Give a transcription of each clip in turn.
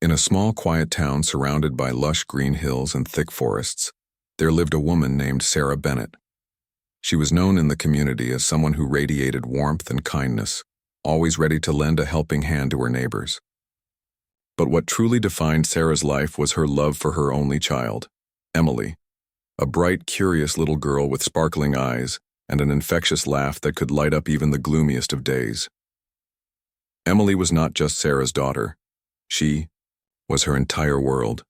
In a small, quiet town surrounded by lush green hills and thick forests, there lived a woman named Sarah Bennett. She was known in the community as someone who radiated warmth and kindness, always ready to lend a helping hand to her neighbors. But what truly defined Sarah's life was her love for her only child, Emily, a bright, curious little girl with sparkling eyes and an infectious laugh that could light up even the gloomiest of days. Emily was not just Sarah's daughter. She was her entire world.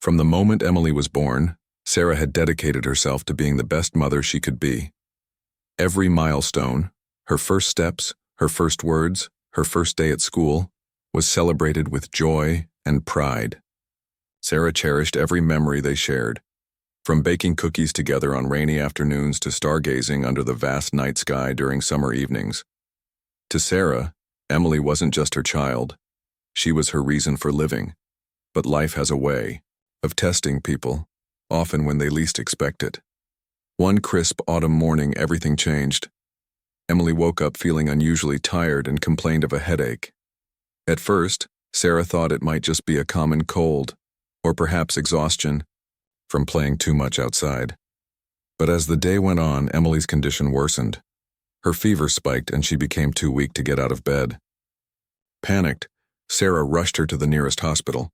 From the moment Emily was born, Sarah had dedicated herself to being the best mother she could be. Every milestone, her first steps, her first words, her first day at school, was celebrated with joy and pride. Sarah cherished every memory they shared, from baking cookies together on rainy afternoons to stargazing under the vast night sky during summer evenings. To Sarah, Emily wasn't just her child. She was her reason for living. But life has a way of testing people, often when they least expect it. One crisp autumn morning, everything changed. Emily woke up feeling unusually tired and complained of a headache. At first, Sarah thought it might just be a common cold, or perhaps exhaustion from playing too much outside. But as the day went on, Emily's condition worsened. Her fever spiked and she became too weak to get out of bed. Panicked, Sarah rushed her to the nearest hospital.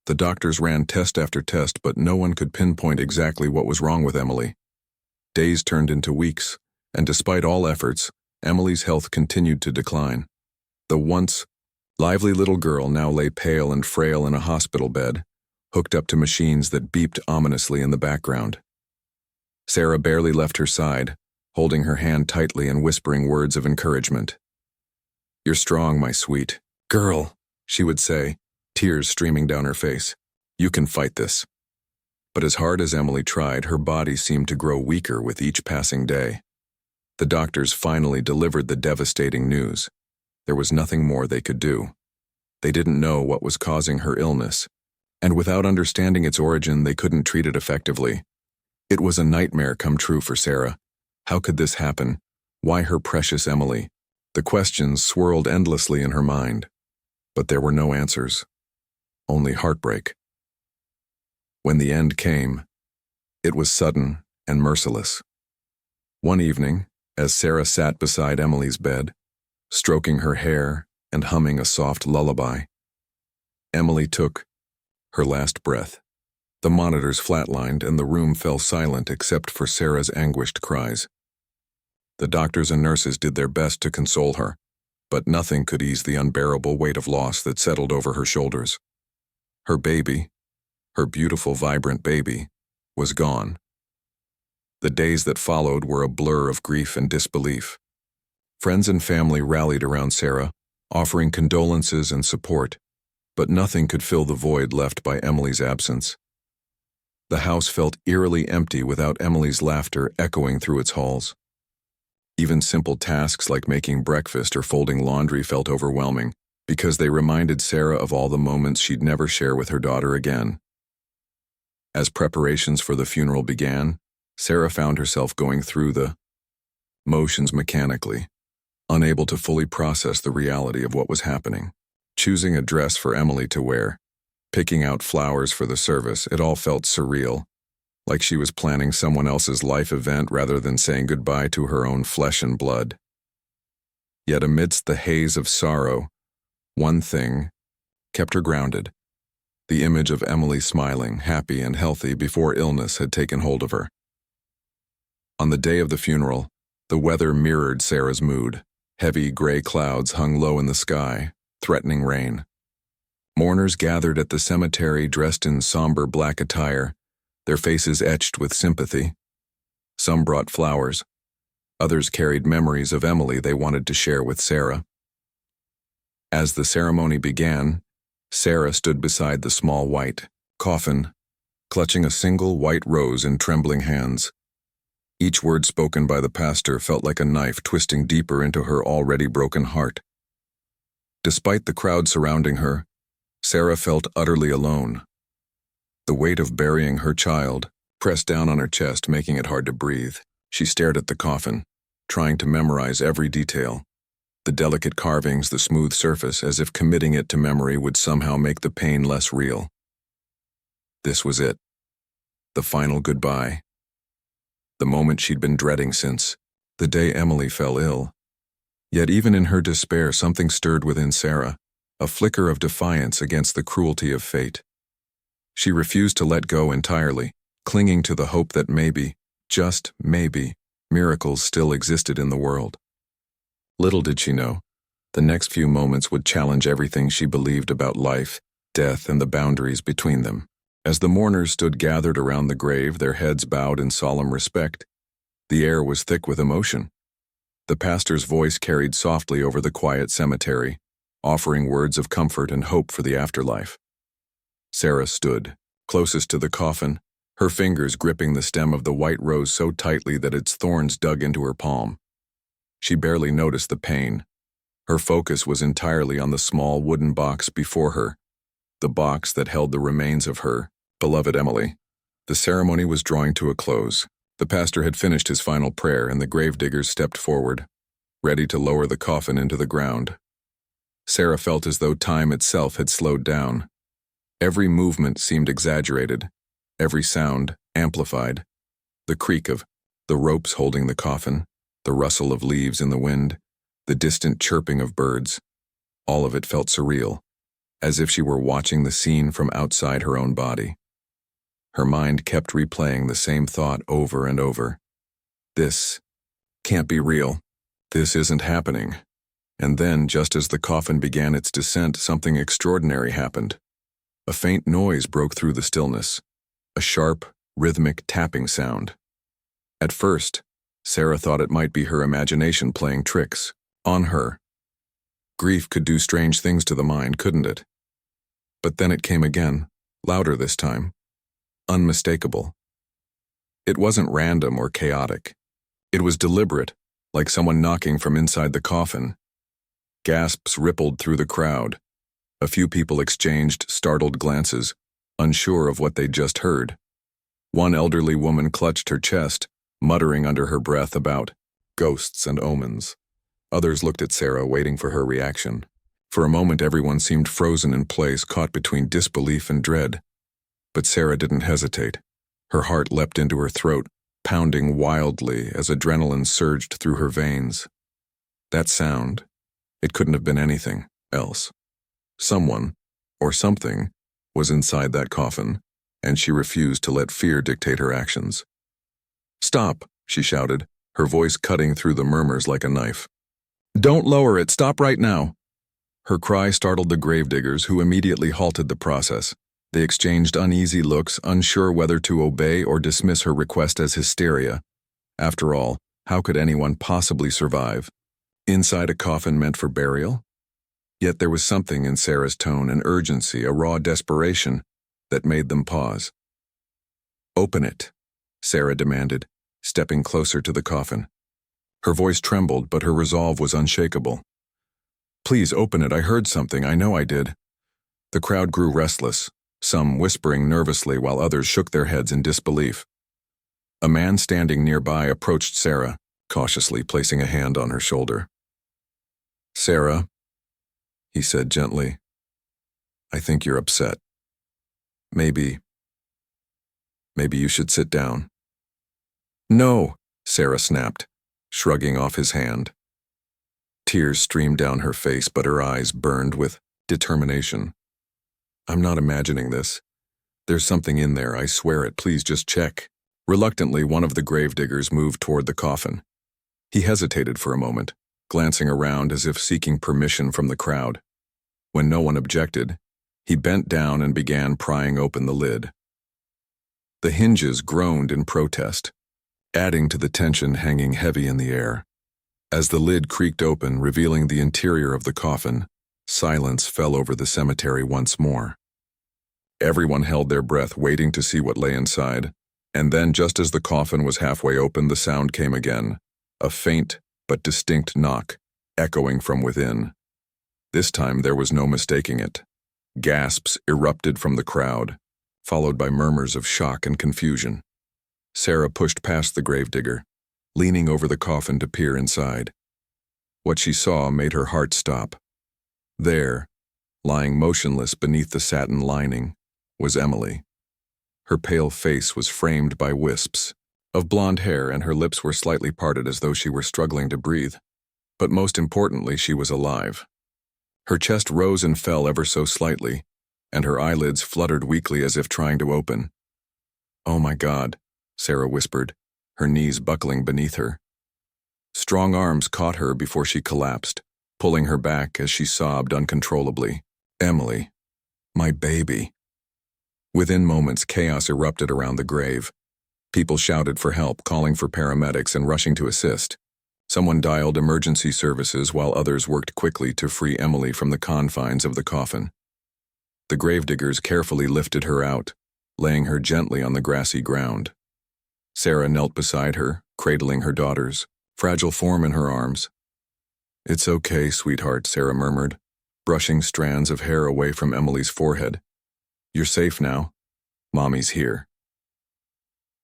The doctors ran test after test, but no one could pinpoint exactly what was wrong with Emily. Days turned into weeks, and despite all efforts, Emily's health continued to decline. The once lively little girl now lay pale and frail in a hospital bed, hooked up to machines that beeped ominously in the background. Sarah barely left her side, holding her hand tightly and whispering words of encouragement. "You're strong, my sweet girl," she would say, tears streaming down her face. "You can fight this." But as hard as Emily tried, her body seemed to grow weaker with each passing day. The doctors finally delivered the devastating news. There was nothing more they could do. They didn't know what was causing her illness, and without understanding its origin, they couldn't treat it effectively. It was a nightmare come true for Sarah. How could this happen? Why her precious Emily? The questions swirled endlessly in her mind. But there were no answers. Only heartbreak. When the end came, it was sudden and merciless. One evening, as Sarah sat beside Emily's bed, stroking her hair and humming a soft lullaby, Emily took her last breath. The monitors flatlined and the room fell silent except for Sarah's anguished cries. The doctors and nurses did their best to console her, but nothing could ease the unbearable weight of loss that settled over her shoulders. Her baby, her beautiful, vibrant baby, was gone. The days that followed were a blur of grief and disbelief. Friends and family rallied around Sarah, offering condolences and support, but nothing could fill the void left by Emily's absence. The house felt eerily empty without Emily's laughter echoing through its halls. Even simple tasks like making breakfast or folding laundry felt overwhelming, because they reminded Sarah of all the moments she'd never share with her daughter again. As preparations for the funeral began, Sarah found herself going through the motions mechanically, unable to fully process the reality of what was happening. Choosing a dress for Emily to wear, picking out flowers for the service, it all felt surreal, like she was planning someone else's life event rather than saying goodbye to her own flesh and blood. Yet amidst the haze of sorrow, one thing kept her grounded: the image of Emily smiling, happy and healthy before illness had taken hold of her. On the day of the funeral, the weather mirrored Sarah's mood. Heavy gray clouds hung low in the sky, threatening rain. Mourners gathered at the cemetery dressed in somber black attire, their faces etched with sympathy. Some brought flowers. Others carried memories of Emily they wanted to share with Sarah. As the ceremony began, Sarah stood beside the small white coffin, clutching a single white rose in trembling hands. Each word spoken by the pastor felt like a knife twisting deeper into her already broken heart. Despite the crowd surrounding her, Sarah felt utterly alone. The weight of burying her child pressed down on her chest, making it hard to breathe. She stared at the coffin, trying to memorize every detail. The delicate carvings, the smooth surface, as if committing it to memory would somehow make the pain less real. This was it. The final goodbye. The moment she'd been dreading since the day Emily fell ill. Yet even in her despair, something stirred within Sarah, a flicker of defiance against the cruelty of fate. She refused to let go entirely, clinging to the hope that maybe, just maybe, miracles still existed in the world. Little did she know, the next few moments would challenge everything she believed about life, death, and the boundaries between them. As the mourners stood gathered around the grave, their heads bowed in solemn respect, the air was thick with emotion. The pastor's voice carried softly over the quiet cemetery, offering words of comfort and hope for the afterlife. Sarah stood, closest to the coffin, her fingers gripping the stem of the white rose so tightly that its thorns dug into her palm. She barely noticed the pain. Her focus was entirely on the small wooden box before her, the box that held the remains of her beloved Emily. The ceremony was drawing to a close. The pastor had finished his final prayer, and the gravediggers stepped forward, ready to lower the coffin into the ground. Sarah felt as though time itself had slowed down. Every movement seemed exaggerated, every sound amplified. The creak of the ropes holding the coffin, the rustle of leaves in the wind, the distant chirping of birds. All of it felt surreal, as if she were watching the scene from outside her own body. Her mind kept replaying the same thought over and over. This can't be real. This isn't happening. And then, just as the coffin began its descent, something extraordinary happened. A faint noise broke through the stillness, a sharp, rhythmic tapping sound. At first, Sarah thought it might be her imagination playing tricks on her. Grief could do strange things to the mind, couldn't it? But then it came again, louder this time. Unmistakable. It wasn't random or chaotic. It was deliberate, like someone knocking from inside the coffin. Gasps rippled through the crowd. A few people exchanged startled glances, unsure of what they'd just heard. One elderly woman clutched her chest, muttering under her breath about ghosts and omens. Others looked at Sarah, waiting for her reaction. For a moment, everyone seemed frozen in place, caught between disbelief and dread. But Sarah didn't hesitate. Her heart leapt into her throat, pounding wildly as adrenaline surged through her veins. That sound, it couldn't have been anything else. Someone, or something, was inside that coffin, and she refused to let fear dictate her actions. "Stop," she shouted, her voice cutting through the murmurs like a knife. "Don't lower it, stop right now." Her cry startled the gravediggers, who immediately halted the process. They exchanged uneasy looks, unsure whether to obey or dismiss her request as hysteria. After all, how could anyone possibly survive? Inside a coffin meant for burial? Yet there was something in Sarah's tone, an urgency, a raw desperation, that made them pause. "Open it," Sarah demanded, stepping closer to the coffin. Her voice trembled, but her resolve was unshakable. "Please open it, I heard something, I know I did." The crowd grew restless, some whispering nervously while others shook their heads in disbelief. A man standing nearby approached Sarah, cautiously placing a hand on her shoulder. "Sarah," he said gently, "I think you're upset. Maybe you should sit down." "No," Sarah snapped, shrugging off his hand. Tears streamed down her face, but her eyes burned with determination. "I'm not imagining this. There's something in there, I swear it. Please just check." Reluctantly, one of the gravediggers moved toward the coffin. He hesitated for a moment, glancing around as if seeking permission from the crowd. When no one objected, he bent down and began prying open the lid. The hinges groaned in protest, adding to the tension hanging heavy in the air. As the lid creaked open, revealing the interior of the coffin, silence fell over the cemetery once more. Everyone held their breath, waiting to see what lay inside, and then, just as the coffin was halfway open, the sound came again, a faint but distinct knock, echoing from within. This time there was no mistaking it. Gasps erupted from the crowd, followed by murmurs of shock and confusion. Sarah pushed past the gravedigger, leaning over the coffin to peer inside. What she saw made her heart stop. There, lying motionless beneath the satin lining, was Emily. Her pale face was framed by wisps of blonde hair, and her lips were slightly parted as though she were struggling to breathe. But most importantly, she was alive. Her chest rose and fell ever so slightly, and her eyelids fluttered weakly as if trying to open. "Oh my God," Sarah whispered, her knees buckling beneath her. Strong arms caught her before she collapsed, pulling her back as she sobbed uncontrollably. "Emily, my baby." Within moments, chaos erupted around the grave. People shouted for help, calling for paramedics and rushing to assist. Someone dialed emergency services while others worked quickly to free Emily from the confines of the coffin. The gravediggers carefully lifted her out, laying her gently on the grassy ground. Sarah knelt beside her, cradling her daughter's fragile form in her arms. "It's okay, sweetheart," Sarah murmured, brushing strands of hair away from Emily's forehead. "You're safe now. Mommy's here."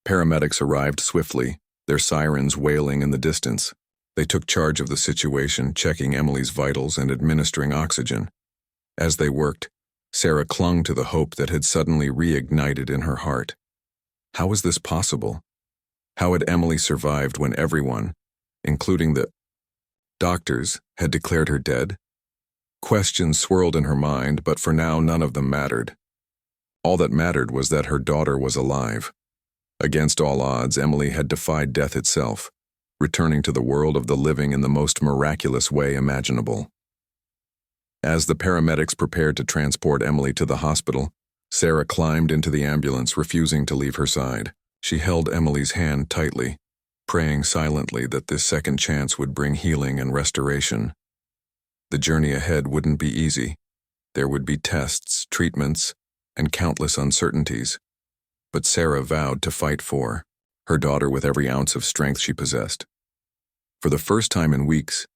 Paramedics arrived swiftly, their sirens wailing in the distance. They took charge of the situation, checking Emily's vitals and administering oxygen. As they worked, Sarah clung to the hope that had suddenly reignited in her heart. How was this possible? How had Emily survived when everyone, including the doctors, had declared her dead? Questions swirled in her mind, but for now none of them mattered. All that mattered was that her daughter was alive. Against all odds, Emily had defied death itself, returning to the world of the living in the most miraculous way imaginable. As the paramedics prepared to transport Emily to the hospital, Sarah climbed into the ambulance, refusing to leave her side. She held Emily's hand tightly, praying silently that this second chance would bring healing and restoration. The journey ahead wouldn't be easy. There would be tests, treatments, and countless uncertainties. But Sarah vowed to fight for her daughter with every ounce of strength she possessed. For the first time in weeks,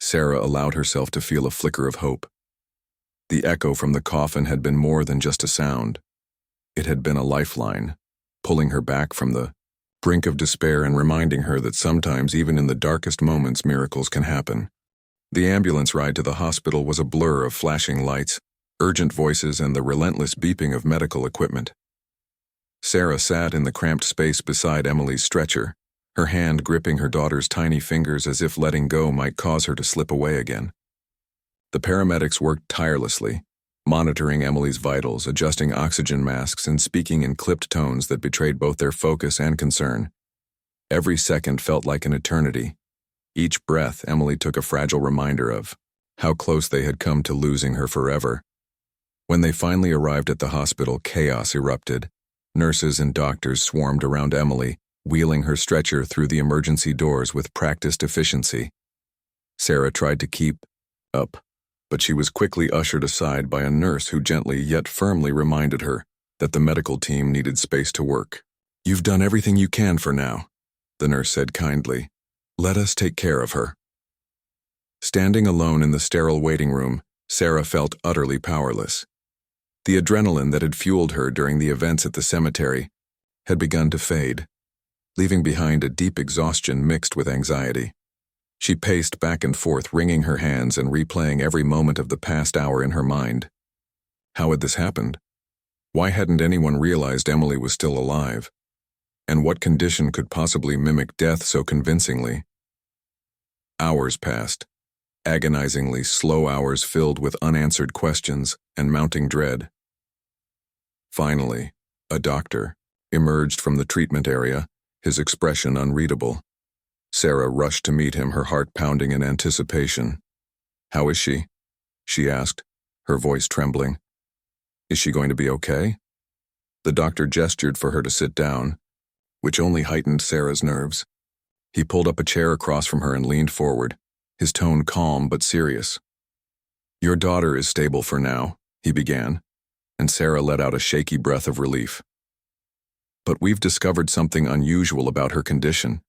Sarah allowed herself to feel a flicker of hope. The echo from the coffin had been more than just a sound. It had been a lifeline, pulling her back from the brink of despair and reminding her that sometimes, even in the darkest moments, miracles can happen. The ambulance ride to the hospital was a blur of flashing lights, urgent voices, and the relentless beeping of medical equipment. Sarah sat in the cramped space beside Emily's stretcher, her hand gripping her daughter's tiny fingers as if letting go might cause her to slip away again. The paramedics worked tirelessly, monitoring Emily's vitals, adjusting oxygen masks, and speaking in clipped tones that betrayed both their focus and concern. Every second felt like an eternity. Each breath Emily took a fragile reminder of how close they had come to losing her forever. When they finally arrived at the hospital, chaos erupted. Nurses and doctors swarmed around Emily, wheeling her stretcher through the emergency doors with practiced efficiency. Sarah tried to keep up, but she was quickly ushered aside by a nurse who gently yet firmly reminded her that the medical team needed space to work. "You've done everything you can for now," the nurse said kindly. "Let us take care of her." Standing alone in the sterile waiting room, Sarah felt utterly powerless. The adrenaline that had fueled her during the events at the cemetery had begun to fade, leaving behind a deep exhaustion mixed with anxiety. She paced back and forth, wringing her hands and replaying every moment of the past hour in her mind. How had this happened? Why hadn't anyone realized Emily was still alive? And what condition could possibly mimic death so convincingly? Hours passed, agonizingly slow hours filled with unanswered questions and mounting dread. Finally, a doctor emerged from the treatment area, his expression unreadable. Sarah rushed to meet him, her heart pounding in anticipation. "How is she?" she asked, her voice trembling. "Is she going to be okay?" The doctor gestured for her to sit down, which only heightened Sarah's nerves. He pulled up a chair across from her and leaned forward, his tone calm but serious. "Your daughter is stable for now," he began, and Sarah let out a shaky breath of relief. "But we've discovered something unusual about her condition.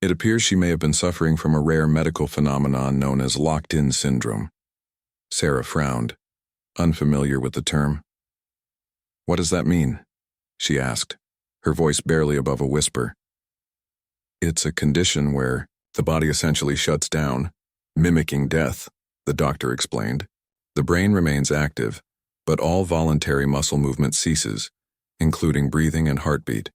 It appears she may have been suffering from a rare medical phenomenon known as locked-in syndrome." Sarah frowned, unfamiliar with the term. "What does that mean?" she asked, her voice barely above a whisper. "It's a condition where the body essentially shuts down, Mimicking death, the doctor explained. The brain remains active, but all voluntary muscle movement ceases, including breathing and heartbeat,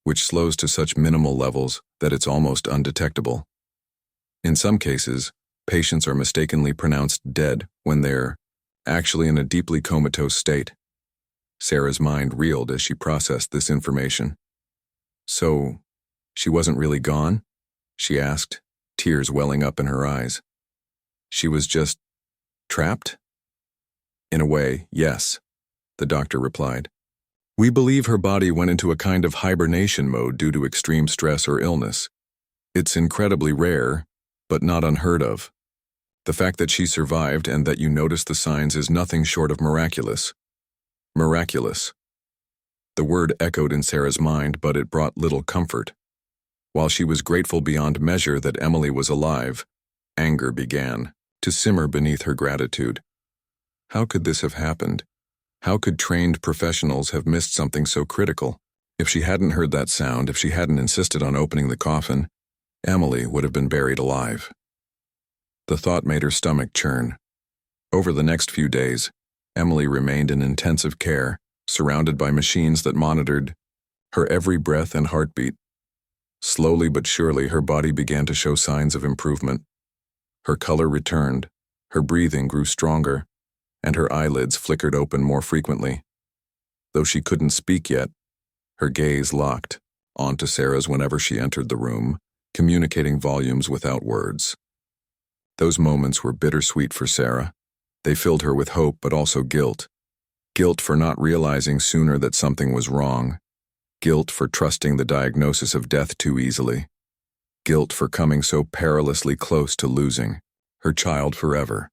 which slows to such minimal levels that it's almost undetectable. In some cases, patients are mistakenly pronounced dead when they're actually in a deeply comatose state. Sarah's mind reeled as she processed this information. So, she wasn't really gone? She asked, tears welling up in her eyes. She was just trapped? In a way, yes, the doctor replied. We believe her body went into a kind of hibernation mode due to extreme stress or illness. It's incredibly rare, but not unheard of. The fact that she survived and that you noticed the signs is nothing short of miraculous. Miraculous. The word echoed in Sarah's mind, but it brought little comfort. While she was grateful beyond measure that Emily was alive, anger began to simmer beneath her gratitude. How could this have happened? How could trained professionals have missed something so critical? If she hadn't heard that sound, if she hadn't insisted on opening the coffin, Emily would have been buried alive. The thought made her stomach churn. Over the next few days, Emily remained in intensive care, surrounded by machines that monitored her every breath and heartbeat. Slowly but surely, her body began to show signs of improvement. Her color returned, her breathing grew stronger, and her eyelids flickered open more frequently. Though she couldn't speak yet, her gaze locked onto Sarah's whenever she entered the room, communicating volumes without words. Those moments were bittersweet for Sarah. They filled her with hope but also guilt. Guilt for not realizing sooner that something was wrong. Guilt for trusting the diagnosis of death too easily. Guilt for coming so perilously close to losing her child forever.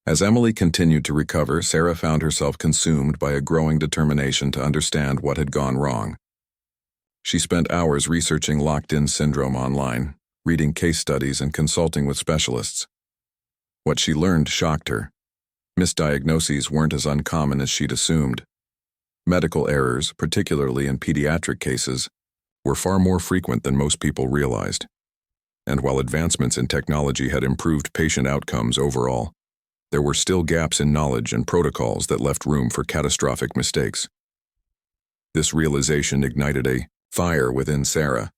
As Emily continued to recover, Sarah found herself consumed by a growing determination to understand what had gone wrong. She spent hours researching locked-in syndrome online, reading case studies and consulting with specialists. What she learned shocked her. Misdiagnoses weren't as uncommon as she'd assumed. Medical errors, particularly in pediatric cases, were far more frequent than most people realized. And while advancements in technology had improved patient outcomes overall, there were still gaps in knowledge and protocols that left room for catastrophic mistakes. This realization ignited a fire within Sarah.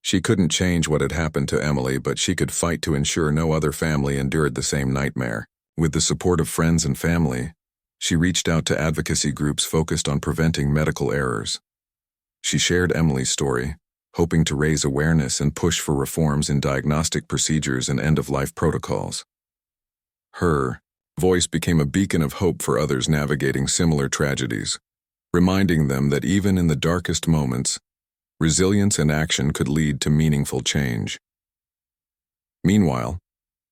She couldn't change what had happened to Emily, but she could fight to ensure no other family endured the same nightmare. With the support of friends and family, she reached out to advocacy groups focused on preventing medical errors. She shared Emily's story, hoping to raise awareness and push for reforms in diagnostic procedures and end-of-life protocols. Her voice became a beacon of hope for others navigating similar tragedies, reminding them that even in the darkest moments, resilience and action could lead to meaningful change. Meanwhile,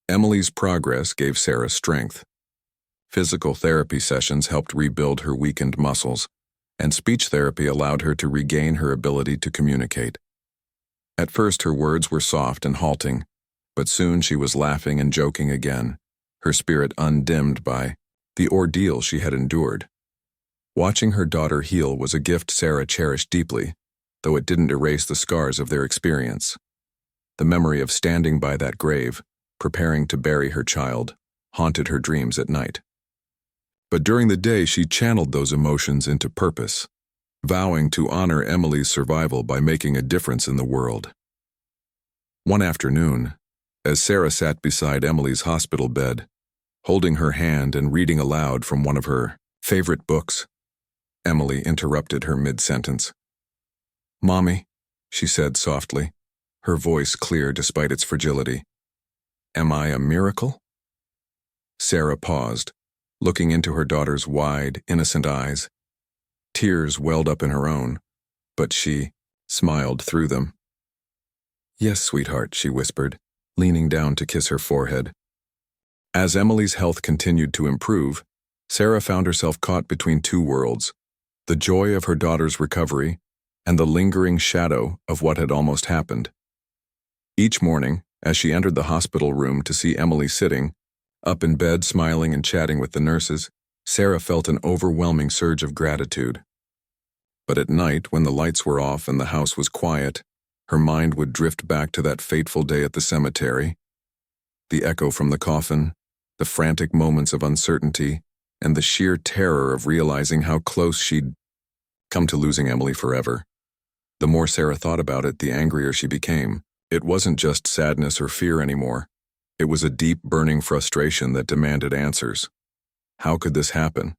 Emily's progress gave Sarah strength. Physical therapy sessions helped rebuild her weakened muscles, and speech therapy allowed her to regain her ability to communicate. At first, her words were soft and halting, but soon she was laughing and joking again, her spirit undimmed by the ordeal she had endured. Watching her daughter heal was a gift Sarah cherished deeply, though it didn't erase the scars of their experience. The memory of standing by that grave, preparing to bury her child, haunted her dreams at night. But during the day, she channeled those emotions into purpose, vowing to honor Emily's survival by making a difference in the world. One afternoon, as Sarah sat beside Emily's hospital bed, holding her hand and reading aloud from one of her favorite books, Emily interrupted her mid-sentence. "Mommy," she said softly, her voice clear despite its fragility. "Am I a miracle?" Sarah paused, looking into her daughter's wide, innocent eyes. Tears welled up in her own, but she smiled through them. "Yes, sweetheart," she whispered, leaning down to kiss her forehead. As Emily's health continued to improve, Sarah found herself caught between two worlds, the joy of her daughter's recovery and the lingering shadow of what had almost happened. Each morning, as she entered the hospital room to see Emily sitting, up in bed smiling and chatting with the nurses, Sarah felt an overwhelming surge of gratitude. But at night, when the lights were off and the house was quiet, her mind would drift back to that fateful day at the cemetery. The echo from the coffin, the frantic moments of uncertainty, and the sheer terror of realizing how close she'd come to losing Emily forever. The more Sarah thought about it, the angrier she became. It wasn't just sadness or fear anymore. It was a deep, burning frustration that demanded answers. How could this happen?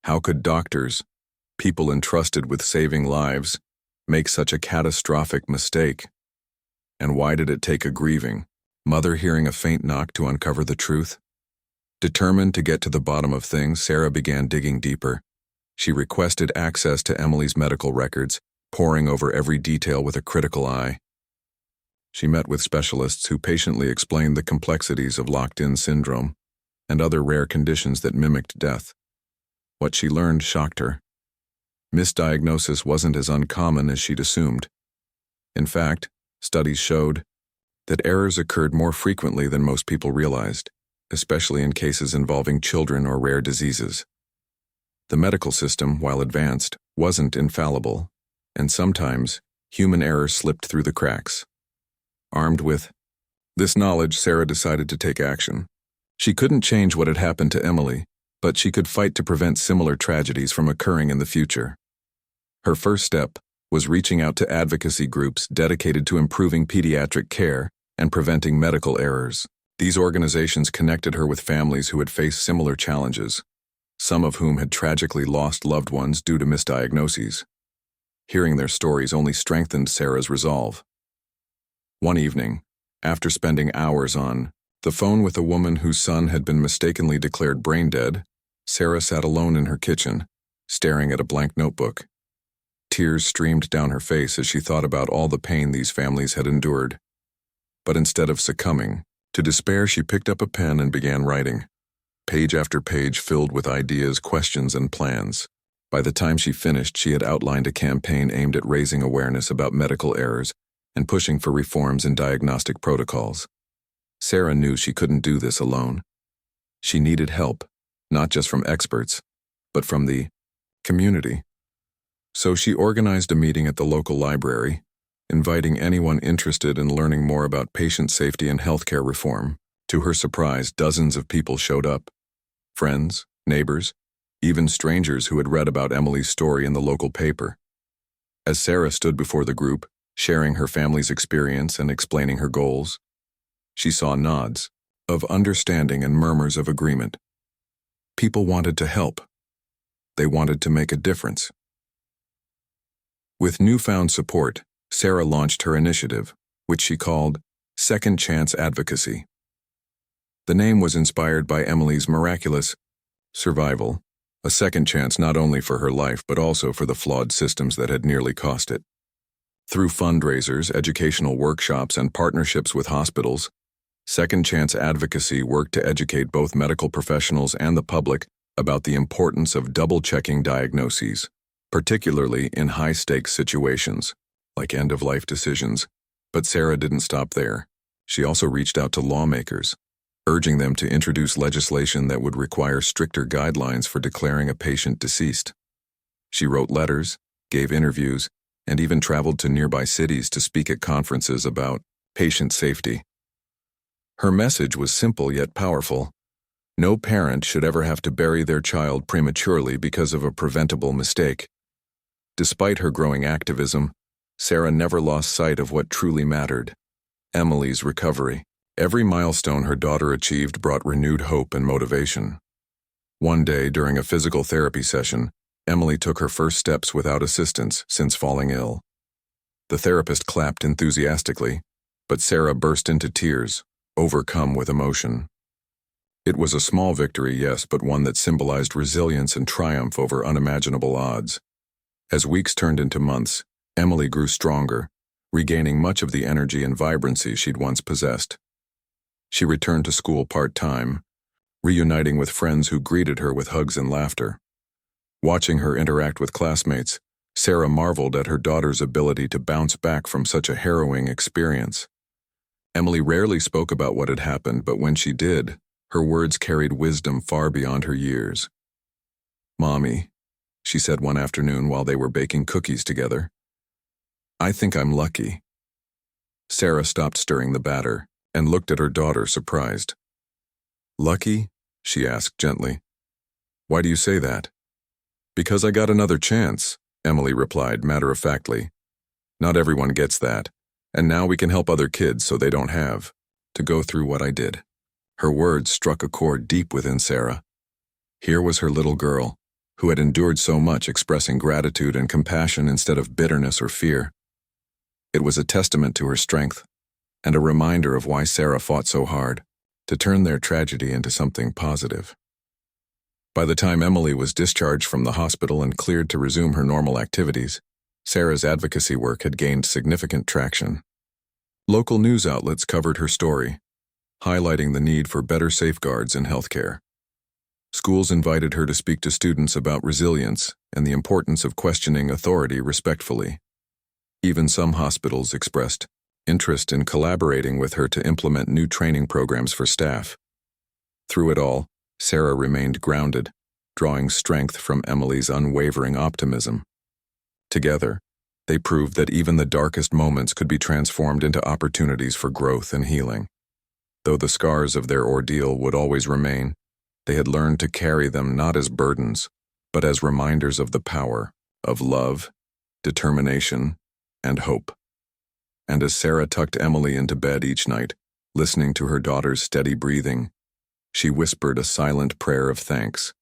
How could doctors, people entrusted with saving lives, make such a catastrophic mistake? And why did it take a grieving mother hearing a faint knock to uncover the truth? Determined to get to the bottom of things, Sarah began digging deeper. She requested access to Emily's medical records, poring over every detail with a critical eye. She met with specialists who patiently explained the complexities of locked-in syndrome and other rare conditions that mimicked death. What she learned shocked her. Misdiagnosis wasn't as uncommon as she'd assumed. In fact, studies showed that errors occurred more frequently than most people realized, especially in cases involving children or rare diseases. The medical system, while advanced, wasn't infallible, and sometimes human error slipped through the cracks. Armed with this knowledge, Sarah decided to take action. She couldn't change what had happened to Emily, but she could fight to prevent similar tragedies from occurring in the future. Her first step was reaching out to advocacy groups dedicated to improving pediatric care and preventing medical errors. These organizations connected her with families who had faced similar challenges, some of whom had tragically lost loved ones due to misdiagnoses. Hearing their stories only strengthened Sarah's resolve. One evening, after spending hours on the phone with a woman whose son had been mistakenly declared brain dead, Sarah sat alone in her kitchen, staring at a blank notebook. Tears streamed down her face as she thought about all the pain these families had endured. But instead of succumbing to despair, she picked up a pen and began writing, page after page filled with ideas, questions, and plans. By the time she finished, she had outlined a campaign aimed at raising awareness about medical errors and pushing for reforms in diagnostic protocols. Sarah knew she couldn't do this alone. She needed help, not just from experts, but from the community. So she organized a meeting at the local library, inviting anyone interested in learning more about patient safety and healthcare reform. To her surprise, dozens of people showed up. Friends, neighbors, even strangers who had read about Emily's story in the local paper. As Sarah stood before the group, sharing her family's experience and explaining her goals, she saw nods of understanding and murmurs of agreement. People wanted to help. They wanted to make a difference. With newfound support, Sarah launched her initiative, which she called Second Chance Advocacy. The name was inspired by Emily's miraculous survival, a second chance not only for her life but also for the flawed systems that had nearly cost it. Through fundraisers, educational workshops, and partnerships with hospitals, Second Chance Advocacy worked to educate both medical professionals and the public about the importance of double-checking diagnoses, particularly in high-stakes situations, like end-of-life decisions. But Sarah didn't stop there. She also reached out to lawmakers, urging them to introduce legislation that would require stricter guidelines for declaring a patient deceased. She wrote letters, gave interviews, and even traveled to nearby cities to speak at conferences about patient safety. Her message was simple yet powerful. No parent should ever have to bury their child prematurely because of a preventable mistake. Despite her growing activism, Sarah never lost sight of what truly mattered: Emily's recovery. Every milestone her daughter achieved brought renewed hope and motivation. One day, during a physical therapy session, Emily took her first steps without assistance since falling ill. The therapist clapped enthusiastically, but Sarah burst into tears, overcome with emotion. It was a small victory, yes, but one that symbolized resilience and triumph over unimaginable odds. As weeks turned into months, Emily grew stronger, regaining much of the energy and vibrancy she'd once possessed. She returned to school part-time, reuniting with friends who greeted her with hugs and laughter. Watching her interact with classmates, Sarah marveled at her daughter's ability to bounce back from such a harrowing experience. Emily rarely spoke about what had happened, but when she did, her words carried wisdom far beyond her years. "Mommy," she said one afternoon while they were baking cookies together, "I think I'm lucky." Sarah stopped stirring the batter, and looked at her daughter, surprised. "Lucky?" she asked gently. "Why do you say that?" "Because I got another chance," Emily replied matter-of-factly. "Not everyone gets that, and now we can help other kids so they don't have to go through what I did." Her words struck a chord deep within Sarah. Here was her little girl, who had endured so much, expressing gratitude and compassion instead of bitterness or fear. It was a testament to her strength, and a reminder of why Sarah fought so hard to turn their tragedy into something positive. By the time Emily was discharged from the hospital and cleared to resume her normal activities, Sarah's advocacy work had gained significant traction. Local news outlets covered her story, highlighting the need for better safeguards in healthcare. Schools invited her to speak to students about resilience and the importance of questioning authority respectfully. Even some hospitals expressed interest in collaborating with her to implement new training programs for staff. Through it all, Sarah remained grounded, drawing strength from Emily's unwavering optimism. Together, they proved that even the darkest moments could be transformed into opportunities for growth and healing. Though the scars of their ordeal would always remain, they had learned to carry them not as burdens, but as reminders of the power of love, determination, and hope. And as Sarah tucked Emily into bed each night, listening to her daughter's steady breathing, she whispered a silent prayer of thanks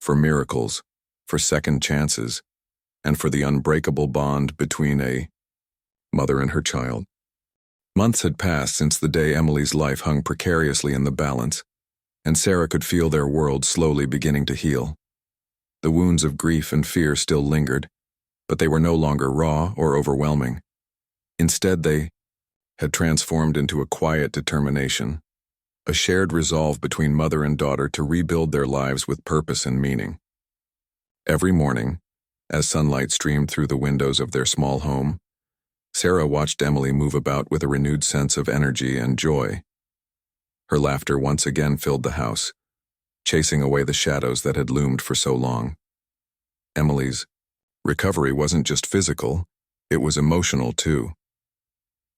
for miracles, for second chances, and for the unbreakable bond between a mother and her child. Months had passed since the day Emily's life hung precariously in the balance, and Sarah could feel their world slowly beginning to heal. The wounds of grief and fear still lingered, but they were no longer raw or overwhelming. Instead, they had transformed into a quiet determination, a shared resolve between mother and daughter to rebuild their lives with purpose and meaning. Every morning, as sunlight streamed through the windows of their small home, Sarah watched Emily move about with a renewed sense of energy and joy. Her laughter once again filled the house, chasing away the shadows that had loomed for so long. Emily's recovery wasn't just physical, it was emotional too.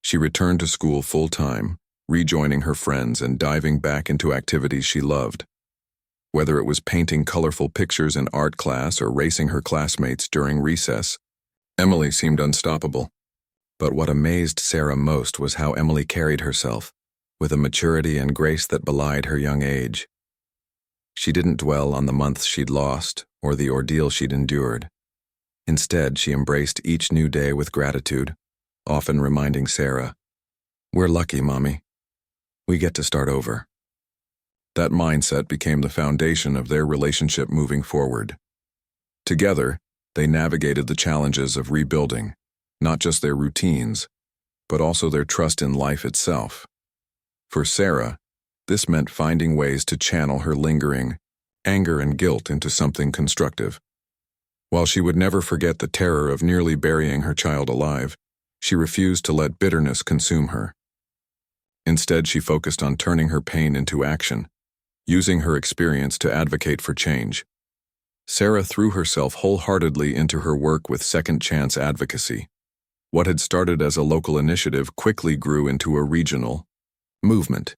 She returned to school full-time, rejoining her friends and diving back into activities she loved. Whether it was painting colorful pictures in art class or racing her classmates during recess, Emily seemed unstoppable. But what amazed Sarah most was how Emily carried herself, with a maturity and grace that belied her young age. She didn't dwell on the months she'd lost or the ordeal she'd endured. Instead, she embraced each new day with gratitude, often reminding Sarah, "We're lucky, Mommy. We get to start over." That mindset became the foundation of their relationship moving forward. Together, they navigated the challenges of rebuilding, not just their routines, but also their trust in life itself. For Sarah, this meant finding ways to channel her lingering anger and guilt into something constructive. While she would never forget the terror of nearly burying her child alive, she refused to let bitterness consume her. Instead, she focused on turning her pain into action, using her experience to advocate for change. Sarah threw herself wholeheartedly into her work with second chance advocacy. What had started as a local initiative quickly grew into a regional movement.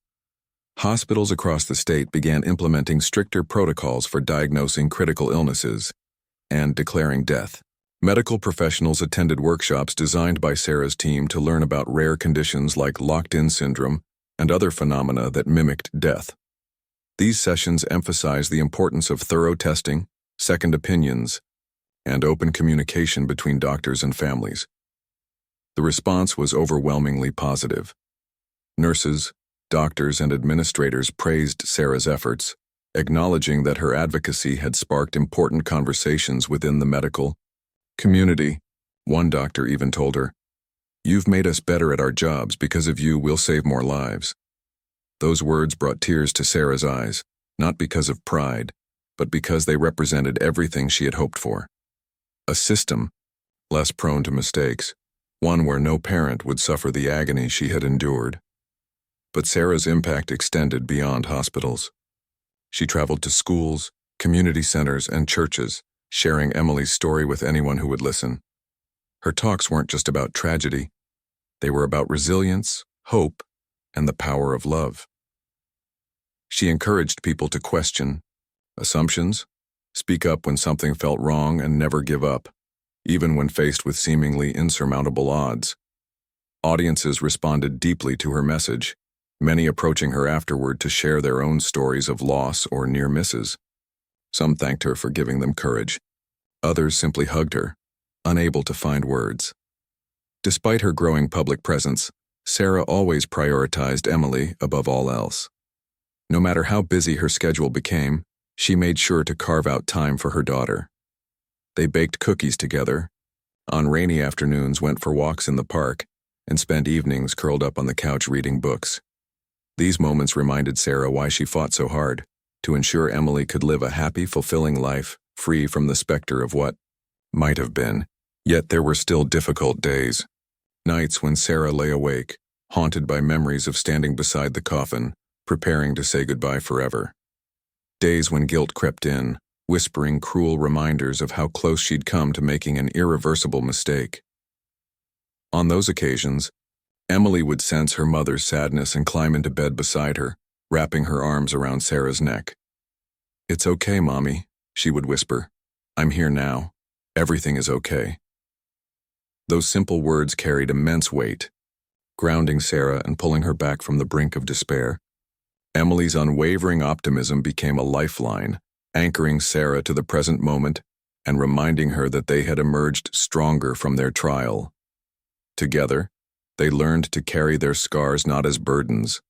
Hospitals across the state began implementing stricter protocols for diagnosing critical illnesses and declaring death. Medical professionals attended workshops designed by Sarah's team to learn about rare conditions like locked-in syndrome and other phenomena that mimicked death. These sessions emphasized the importance of thorough testing, second opinions, and open communication between doctors and families. The response was overwhelmingly positive. Nurses, doctors, and administrators praised Sarah's efforts, acknowledging that her advocacy had sparked important conversations within the medical community. One doctor even told her, "You've made us better at our jobs. Because of you, we'll save more lives." Those words brought tears to Sarah's eyes, not because of pride, but because they represented everything she had hoped for. A system, less prone to mistakes, one where no parent would suffer the agony she had endured. But Sarah's impact extended beyond hospitals. She traveled to schools, community centers, and churches, sharing Emily's story with anyone who would listen. Her talks weren't just about tragedy. They were about resilience, hope, and the power of love. She encouraged people to question assumptions, speak up when something felt wrong, and never give up, even when faced with seemingly insurmountable odds. Audiences responded deeply to her message, many approaching her afterward to share their own stories of loss or near misses. Some thanked her for giving them courage. Others simply hugged her, unable to find words. Despite her growing public presence, Sarah always prioritized Emily above all else. No matter how busy her schedule became, she made sure to carve out time for her daughter. They baked cookies together, on rainy afternoons went for walks in the park, and spent evenings curled up on the couch reading books. These moments reminded Sarah why she fought so hard, to ensure Emily could live a happy, fulfilling life, free from the specter of what might have been. Yet there were still difficult days. Nights when Sarah lay awake, haunted by memories of standing beside the coffin, preparing to say goodbye forever. Days when guilt crept in, whispering cruel reminders of how close she'd come to making an irreversible mistake. On those occasions, Emily would sense her mother's sadness and climb into bed beside her, wrapping her arms around Sarah's neck. "It's okay, Mommy," she would whisper. "I'm here now. Everything is okay." Those simple words carried immense weight, grounding Sarah and pulling her back from the brink of despair. Emily's unwavering optimism became a lifeline, anchoring Sarah to the present moment and reminding her that they had emerged stronger from their trial. Together, they learned to carry their scars not as burdens,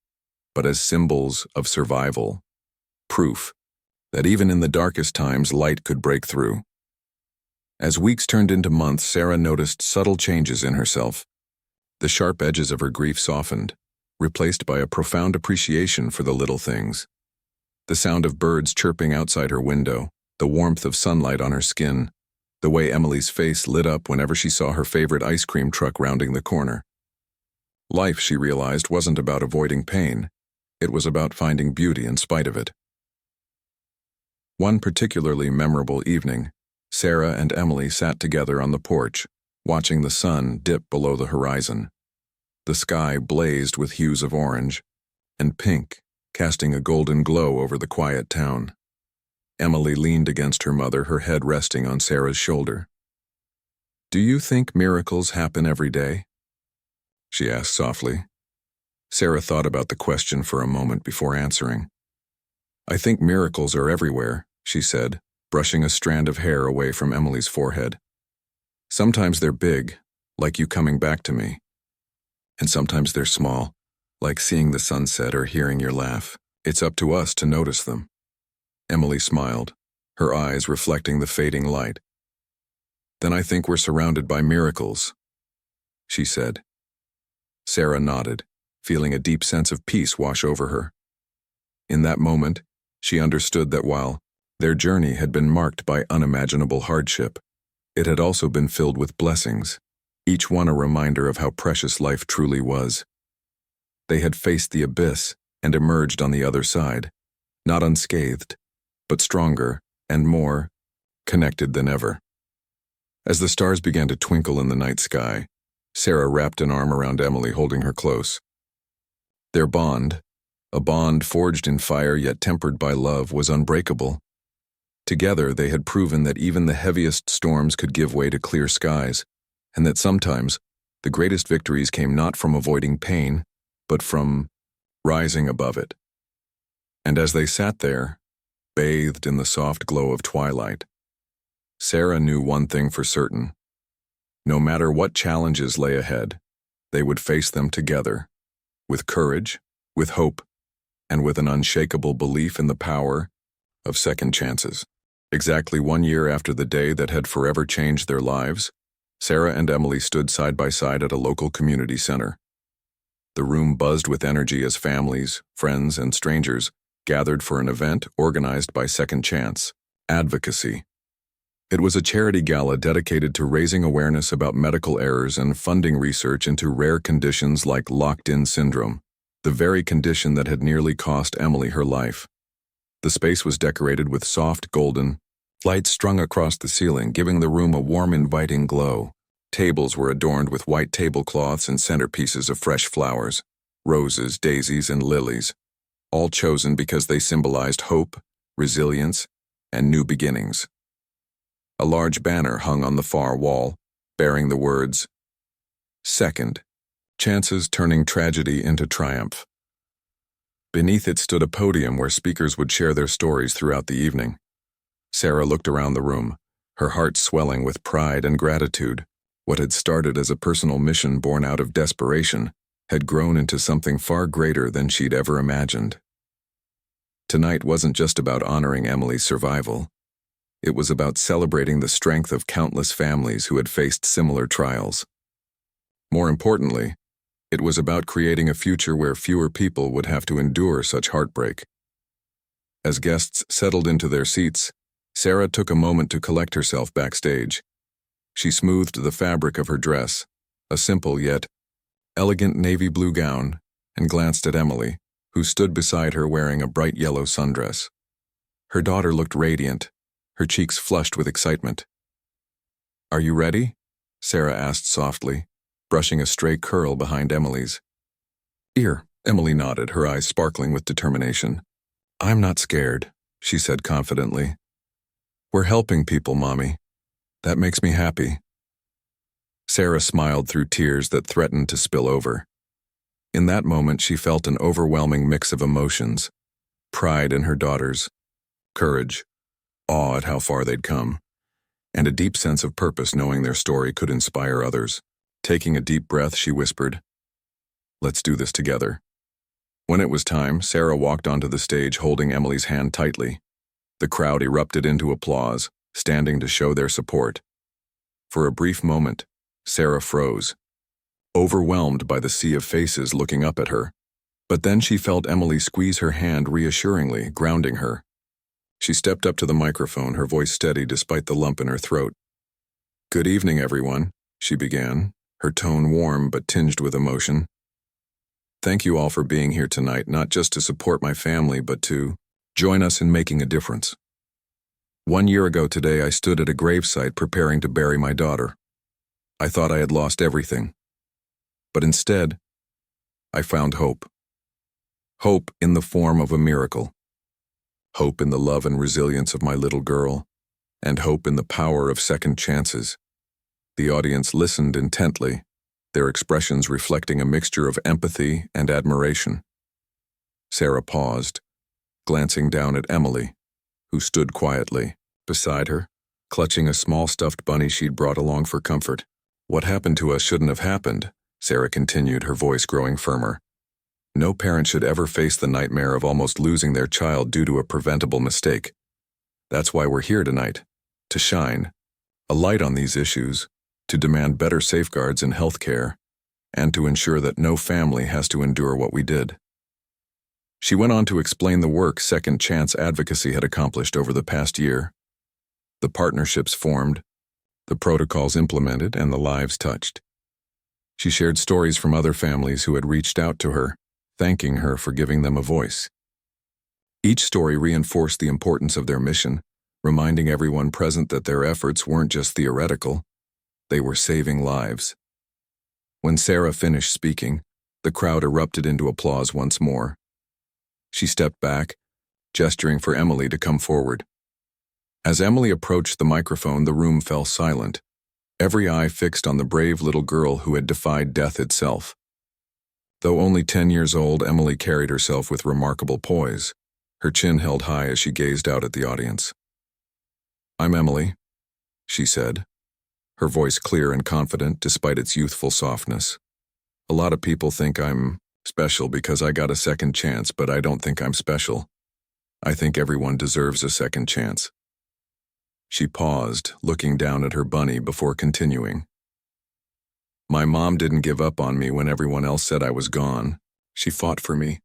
but as symbols of survival, proof that even in the darkest times light could break through. As weeks turned into months, Sarah noticed subtle changes in herself. The sharp edges of her grief softened, replaced by a profound appreciation for the little things. The sound of birds chirping outside her window, the warmth of sunlight on her skin, the way Emily's face lit up whenever she saw her favorite ice cream truck rounding the corner. Life, she realized, wasn't about avoiding pain. It was about finding beauty in spite of it. One particularly memorable evening, Sarah and Emily sat together on the porch, watching the sun dip below the horizon. The sky blazed with hues of orange and pink, casting a golden glow over the quiet town. Emily leaned against her mother, her head resting on Sarah's shoulder. "Do you think miracles happen every day?" she asked softly. Sarah thought about the question for a moment before answering. "I think miracles are everywhere," she said, brushing a strand of hair away from Emily's forehead. "Sometimes they're big, like you coming back to me. And sometimes they're small, like seeing the sunset or hearing your laugh. It's up to us to notice them." Emily smiled, her eyes reflecting the fading light. "Then I think we're surrounded by miracles," she said. Sarah nodded, feeling a deep sense of peace wash over her. In that moment, she understood that while their journey had been marked by unimaginable hardship, it had also been filled with blessings, each one a reminder of how precious life truly was. They had faced the abyss and emerged on the other side, not unscathed, but stronger and more connected than ever. As the stars began to twinkle in the night sky, Sarah wrapped an arm around Emily, holding her close. Their bond, a bond forged in fire yet tempered by love, was unbreakable. Together, they had proven that even the heaviest storms could give way to clear skies, and that sometimes the greatest victories came not from avoiding pain, but from rising above it. And as they sat there, bathed in the soft glow of twilight, Sarah knew one thing for certain. No matter what challenges lay ahead, they would face them together, with courage, with hope, and with an unshakable belief in the power of second chances. Exactly 1 year after the day that had forever changed their lives, Sarah and Emily stood side by side at a local community center. The room buzzed with energy as families, friends, and strangers gathered for an event organized by Second Chance Advocacy. It was a charity gala dedicated to raising awareness about medical errors and funding research into rare conditions like locked-in syndrome, the very condition that had nearly cost Emily her life. The space was decorated with soft golden lights strung across the ceiling, giving the room a warm, inviting glow. Tables were adorned with white tablecloths and centerpieces of fresh flowers, roses, daisies, and lilies, all chosen because they symbolized hope, resilience, and new beginnings. A large banner hung on the far wall, bearing the words, "Second, chances turning tragedy into triumph." Beneath it stood a podium where speakers would share their stories throughout the evening. Sarah looked around the room, her heart swelling with pride and gratitude. What had started as a personal mission born out of desperation had grown into something far greater than she'd ever imagined. Tonight wasn't just about honoring Emily's survival. It was about celebrating the strength of countless families who had faced similar trials. More importantly, it was about creating a future where fewer people would have to endure such heartbreak. As guests settled into their seats, Sarah took a moment to collect herself backstage. She smoothed the fabric of her dress, a simple yet elegant navy blue gown, and glanced at Emily, who stood beside her wearing a bright yellow sundress. Her daughter looked radiant, her cheeks flushed with excitement. "Are you ready?" Sarah asked softly, brushing a stray curl behind Emily's. "Here," Emily nodded, her eyes sparkling with determination. "I'm not scared," she said confidently. "We're helping people, Mommy. That makes me happy." Sarah smiled through tears that threatened to spill over. In that moment, she felt an overwhelming mix of emotions: pride in her daughters, courage, awe at how far they'd come, and a deep sense of purpose knowing their story could inspire others. Taking a deep breath, she whispered, "Let's do this together." When it was time, Sarah walked onto the stage holding Emily's hand tightly. The crowd erupted into applause, standing to show their support. For a brief moment, Sarah froze, overwhelmed by the sea of faces looking up at her. But then she felt Emily squeeze her hand reassuringly, grounding her. She stepped up to the microphone, her voice steady despite the lump in her throat. "Good evening, everyone," she began, her tone warm but tinged with emotion. "Thank you all for being here tonight, not just to support my family, but to join us in making a difference. 1 year ago today, I stood at a gravesite preparing to bury my daughter. I thought I had lost everything. But instead, I found hope. Hope in the form of a miracle. Hope in the love and resilience of my little girl, and hope in the power of second chances." The audience listened intently, their expressions reflecting a mixture of empathy and admiration. Sarah paused, glancing down at Emily, who stood quietly beside her, clutching a small stuffed bunny she'd brought along for comfort. "What happened to us shouldn't have happened," Sarah continued, her voice growing firmer. "No parent should ever face the nightmare of almost losing their child due to a preventable mistake. That's why we're here tonight, to shine a light on these issues, to demand better safeguards in healthcare, and to ensure that no family has to endure what we did." She went on to explain the work Second Chance Advocacy had accomplished over the past year, the partnerships formed, the protocols implemented, and the lives touched. She shared stories from other families who had reached out to her, thanking her for giving them a voice. Each story reinforced the importance of their mission, reminding everyone present that their efforts weren't just theoretical, they were saving lives. When Sarah finished speaking, the crowd erupted into applause once more. She stepped back, gesturing for Emily to come forward. As Emily approached the microphone, the room fell silent, every eye fixed on the brave little girl who had defied death itself. Though only 10 years old, Emily carried herself with remarkable poise, her chin held high as she gazed out at the audience. "I'm Emily," she said, her voice clear and confident despite its youthful softness. "A lot of people think I'm special because I got a second chance, but I don't think I'm special. I think everyone deserves a second chance." She paused, looking down at her bunny before continuing. "My mom didn't give up on me when everyone else said I was gone. She fought for me.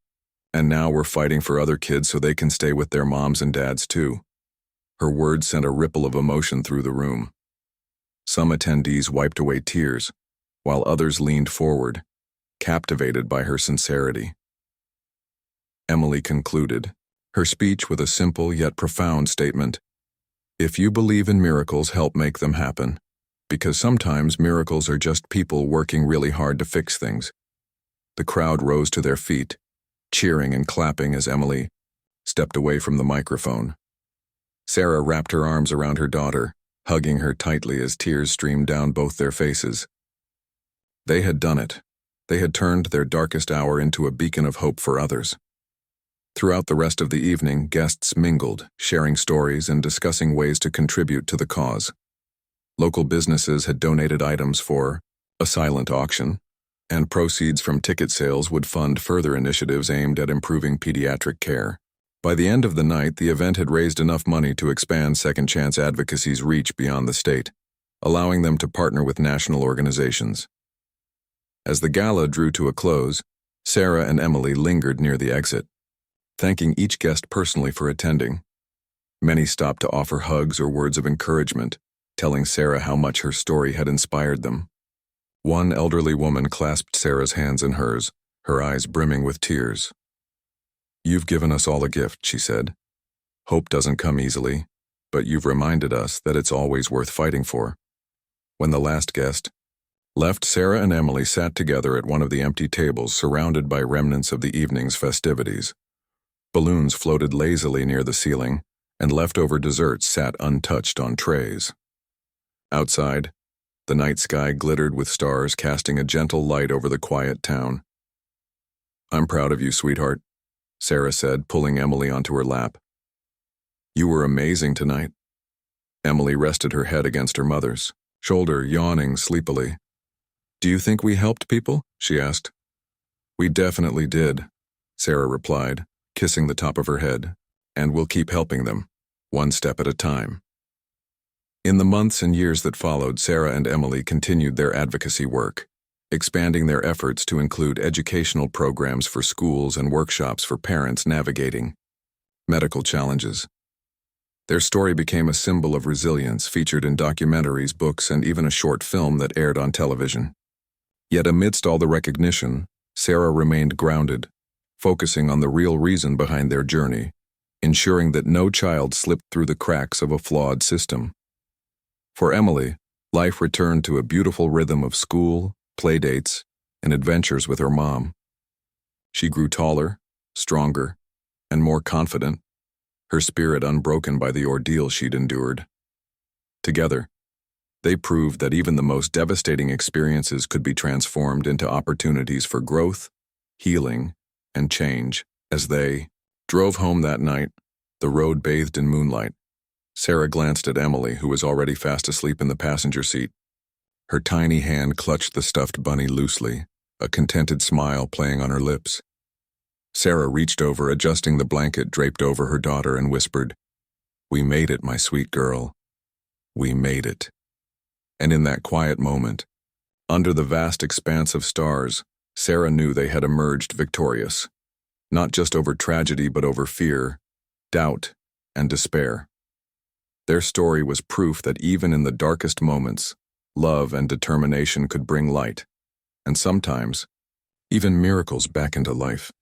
And now we're fighting for other kids so they can stay with their moms and dads too." Her words sent a ripple of emotion through the room. Some attendees wiped away tears, while others leaned forward, captivated by her sincerity. Emily concluded her speech with a simple yet profound statement: "If you believe in miracles, help make them happen. Because sometimes miracles are just people working really hard to fix things." The crowd rose to their feet, cheering and clapping as Emily stepped away from the microphone. Sarah wrapped her arms around her daughter, hugging her tightly as tears streamed down both their faces. They had done it. They had turned their darkest hour into a beacon of hope for others. Throughout the rest of the evening, guests mingled, sharing stories and discussing ways to contribute to the cause. Local businesses had donated items for a silent auction, and proceeds from ticket sales would fund further initiatives aimed at improving pediatric care. By the end of the night, the event had raised enough money to expand Second Chance Advocacy's reach beyond the state, allowing them to partner with national organizations. As the gala drew to a close, Sarah and Emily lingered near the exit, thanking each guest personally for attending. Many stopped to offer hugs or words of encouragement, telling Sarah how much her story had inspired them. One elderly woman clasped Sarah's hands in hers, her eyes brimming with tears. "You've given us all a gift," she said. "Hope doesn't come easily, but you've reminded us that it's always worth fighting for." When the last guest left, Sarah and Emily sat together at one of the empty tables surrounded by remnants of the evening's festivities. Balloons floated lazily near the ceiling, and leftover desserts sat untouched on trays. Outside, the night sky glittered with stars casting a gentle light over the quiet town. "I'm proud of you, sweetheart," Sarah said, pulling Emily onto her lap. "You were amazing tonight." Emily rested her head against her mother's shoulder, yawning sleepily. "Do you think we helped people?" she asked. "We definitely did," Sarah replied, kissing the top of her head. "And we'll keep helping them, one step at a time." In the months and years that followed, Sarah and Emily continued their advocacy work, expanding their efforts to include educational programs for schools and workshops for parents navigating medical challenges. Their story became a symbol of resilience, featured in documentaries, books, and even a short film that aired on television. Yet amidst all the recognition, Sarah remained grounded, focusing on the real reason behind their journey, ensuring that no child slipped through the cracks of a flawed system. For Emily, life returned to a beautiful rhythm of school, playdates, and adventures with her mom. She grew taller, stronger, and more confident, her spirit unbroken by the ordeal she'd endured. Together, they proved that even the most devastating experiences could be transformed into opportunities for growth, healing, and change. As they drove home that night, the road bathed in moonlight, Sarah glanced at Emily, who was already fast asleep in the passenger seat. Her tiny hand clutched the stuffed bunny loosely, a contented smile playing on her lips. Sarah reached over, adjusting the blanket draped over her daughter, and whispered, "We made it, my sweet girl. We made it." And in that quiet moment, under the vast expanse of stars, Sarah knew they had emerged victorious, not just over tragedy but over fear, doubt, and despair. Their story was proof that even in the darkest moments, love and determination could bring light, and sometimes, even miracles back into life.